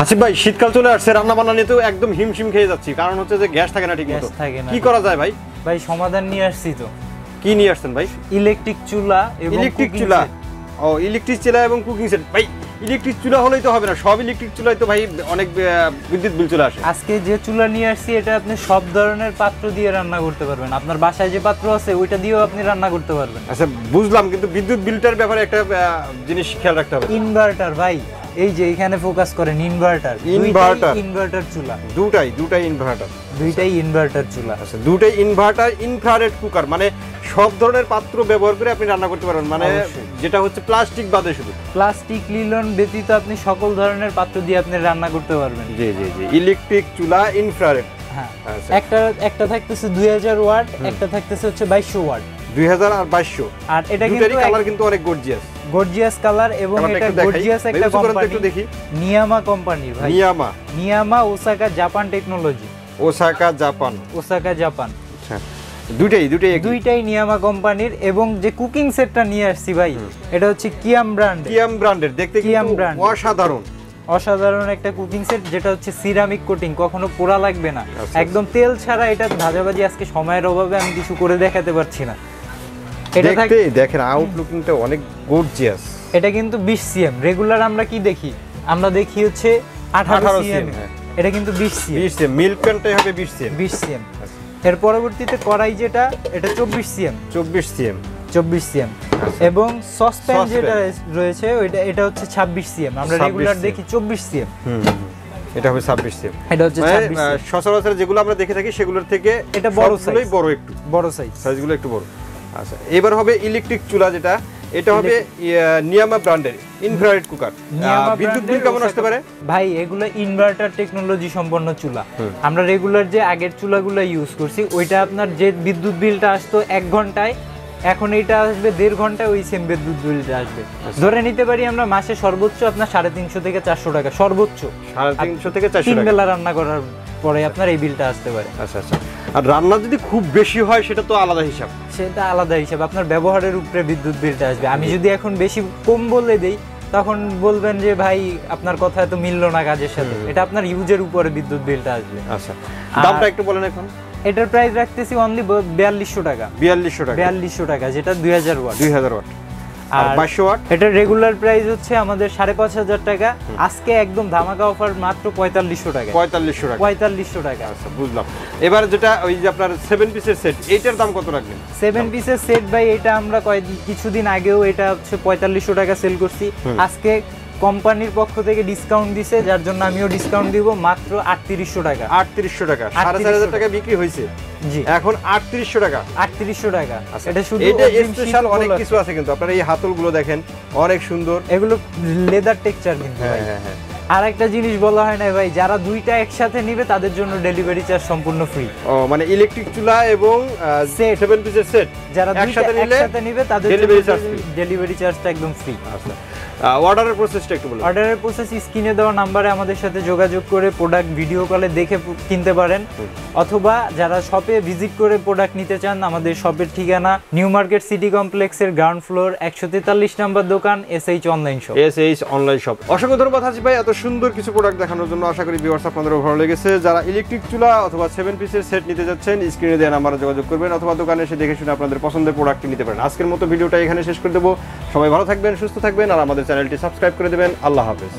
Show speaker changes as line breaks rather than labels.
হাসিব ভাই, শীতকাল চলে আসছে, রান্না বান্না নিয়ে তো একদম হিমশিম খেয়ে যাচ্ছি, কারণ হচ্ছে যে গ্যাস থাকে না ঠিক মতো। কি করা যায় ভাই?
ভাই সমাধান নিয়ে আসছি তো।
কি নিয়ে আসছেন ভাই?
ইলেকট্রিক চুলা এবং
ইলেকট্রিক চুলা। ও, ইলেকট্রিক চুলা এবং কুকিং সেট। ভাই ইলেকট্রিক চুলা হলেই তো হবে না, সব ইলেকট্রিক চুলাই তো ভাই অনেক বিদ্যুৎ বিল চলে আসে।
আজকে যে চুলা নিয়ে আসছি এটা আপনি সব ধরনের পাত্র দিয়ে রান্না করতে পারবেন। আপনার বাসায় যে পাত্র আছে ওইটা দিয়েও আপনি রান্না করতে পারবেন।
আচ্ছা বুঝলাম, কিন্তু বিদ্যুৎ বিলটার ব্যাপারে একটা জিনিস খেয়াল রাখতে হবে।
ইনভার্টার ভাই, এই যে এখানে ফোকাস করেন, ইনভার্টার। ইনভার্টার চুলা,
দুটাই ইনভার্টার।
দুইটাই ইনভার্টার চুলা।
আচ্ছা, দুটাই ইনভার্টার, ইনফ্রারেড কুকার, মানে সব ধরনের পাত্র ব্যবহার করে আপনি রান্না করতে পারবেন, মানে যেটা হচ্ছে প্লাস্টিক বাদে, শুধু
প্লাস্টিক লিলন ব্যতীত আপনি সকল ধরনের পাত্র দিয়ে আপনি রান্না করতে পারবেন।
জি জি জি, ইলেকট্রিক চুলা ইনফ্রারেড।
হ্যাঁ, একটা থাকতেছে 2000 ওয়াট, একটা থাকতেছে হচ্ছে 2200 ওয়াট।
2000 আর 2200।
আর এটা
কালার কিন্তু অনেক গর্জিয়াস
কালার, এবং এটা গর্জিয়াস একটা কোম্পানি,
একটু দেখি।
নিয়ামা কোম্পানির ভাই। নিয়ামা Osaka Japan technology. Osaka Japan.
আচ্ছা, দুইটাই
নিয়ামা কোম্পানির। এবং যে কুকিং সেটটা নিয়ে আসছি ভাই, এটা হচ্ছে কিয়াম ব্র্যান্ডের।
দেখতে কিন্তু
অসাধারণ একটা কুকিং সেট, যেটা হচ্ছে সিরামিক কোটিং, কখনো পোড়া লাগবে না, একদম তেল ছাড়া। এটা ভাজাভাজি আজকে সময়ের অভাবে আমি কিছু করে দেখাতে পারছি না।
এটা দেখেন আউটলুকিংটা অনেক গর্জিয়াস।
এটা কিন্তু 20 সিএম। রেগুলার আমরা কি দেখি? আমরা দেখি হচ্ছে 18 সিএম। এটা কিন্তু 20 সিএম।
মিল্ক প্যানটাই হবে 20
সিএম। এর পরবর্তীতে কড়াই যেটা, এটা 24 সিএম। এবং সসপ্যান যেটা রয়েছে এটা হচ্ছে 26 সিএম। আমরা রেগুলার দেখি 24 সিএম।
এটা হবে 26 সিএম।
এটা হচ্ছে 26 সিএম।
সচরাচর যেগুলো আমরা দেখে থাকি সেগুলোর থেকে
এটা বড় সাইজ, বড়
সাইজগুলো একটু বড়। আচ্ছা, এবার হবে ইলেকট্রিক চুলা, যেটা এটা হবে নিয়ামা ব্র্যান্ডের ইনফ্রারেড কুকার। বিদ্যুৎ বিল কেমন আসতে পারে
ভাই? এগুলো ইনভার্টার টেকনোলজি সম্পন্ন চুলা। আমরা রেগুলার যে আগের চুলাগুলো ইউজ করছি, ওইটা আপনার যে বিদ্যুৎ বিলটা আসতো 1 ঘন্টায়, এখন এটা আসবে 1.5 ঘন্টায়, ওই সেম বিদ্যুৎ বিলটা আসবে। ধরে নিতে পারি আমরা মাসে সর্বোচ্চ আপনার 350 থেকে 400 টাকা, সর্বোচ্চ
350 থেকে 400
টাকা। 3 বেলা রান্না করার পরে আপনার এই বিলটা আসতে পারে।
আচ্ছা, আর রান্না যদি খুব বেশি হয় সেটা তো আলাদা হিসাব।
সেটা আলাদা হিসাব, আপনার ব্যবহারের উপরে বিদ্যুৎ বিলটা আসবে। আমি যদি এখন বেশি কম বলে দেই, তখন বলবেন যে ভাই আপনার কথা এত মিললো না কাজের সাথে। এটা আপনার ইউজের উপরে বিদ্যুৎ বিলটা আসবে।
আচ্ছা, দামটা একটু বলেন এখন।
এটার প্রাইস রাখতেছি অনলি 4200 টাকা। 4200 টাকা, যেটা 2000 ওয়াট। আর 2200 ওয়াট এটা রেগুলার প্রাইস হচ্ছে আমাদের 5500 টাকা। আজকে একদম ধামাকা অফার মাত্র 4500 টাকা। 4500 টাকা।
আচ্ছা, বুঝলাম। এবার যেটা ওই যে আপনার 7 পিসের সেট, এইটার দাম কত রাখবেন?
7 পিসের সেট ভাই, এটা আমরা কিছুদিন আগেও এটা হচ্ছে 4500 টাকা সেল করছি। আজকে কোম্পানির পক্ষ থেকে ডিসকাউন্ট দিছে, যার জন্য আমিও ডিসকাউন্ট দিব, মাত্র 3800 টাকা।
3800 টাকা, 4500 টাকা বিক্রি হয়েছে, জি এখন 3800 টাকা।
3800 টাকা। এটা শুধু
এটা স্পেশাল অনেক কিছু আছে, কিন্তু আপনারা এই হাতলগুলো দেখেন অনেক সুন্দর,
এগুলো লেদার টেক্সচার কিন্তু। হ্যাঁ। আর একটা জিনিস বলা হয় না ভাই, যারা দুইটা একসাথে নিবে তাদের জন্য ডেলিভারি চার্জ সম্পূর্ণ ফ্রি।
ও, মানে ইলেকট্রিক চুলা এবং 7 পিসের সেট
যারা একসাথে নিবে তাদের ডেলিভারি চার্জটা একদম ফ্রি।
আচ্ছা, অর্ডারের প্রসেসটা একটু বলুন।
অর্ডারের প্রসেস স্ক্রিনে দেওয়া নাম্বারে আমাদের সাথে যোগাযোগ করে প্রোডাক্ট ভিডিও কলে দেখে কিনতে পারেন, অথবা যারা শপে ভিজিট করে প্রোডাক্ট নিতে চান, আমাদের শপের ঠিকানা নিউ মার্কেট সিটি কমপ্লেক্সের গ্রাউন্ড ফ্লোর 143 নম্বর দোকান, SH অনলাইন শপ।
অসংখ্য ধন্যবাদ হাসিব ভাই এত সুন্দর কিছু প্রোডাক্ট দেখানোর জন্য। আশা করি ভিউয়ার্স আপনাদেরও ভালো লেগেছে। যারা ইলেকট্রিক চুলা অথবা 7 পিসের সেট নিতে যাচ্ছেন, স্ক্রিনে দেওয়া নাম্বারে যোগাযোগ করবেন, অথবা দোকানে এসে দেখে শুনে আপনাদের পছন্দের প্রোডাক্টটি নিতে পারেন। আজকের মতো ভিডিওটা এখানে শেষ করে দেবো। সবাই ভালো থাকবেন, সুস্থ থাকবেন, আর আমাদের চ্যানেলটি সাবস্ক্রাইব করে দেবেন। আল্লাহ হাফেজ।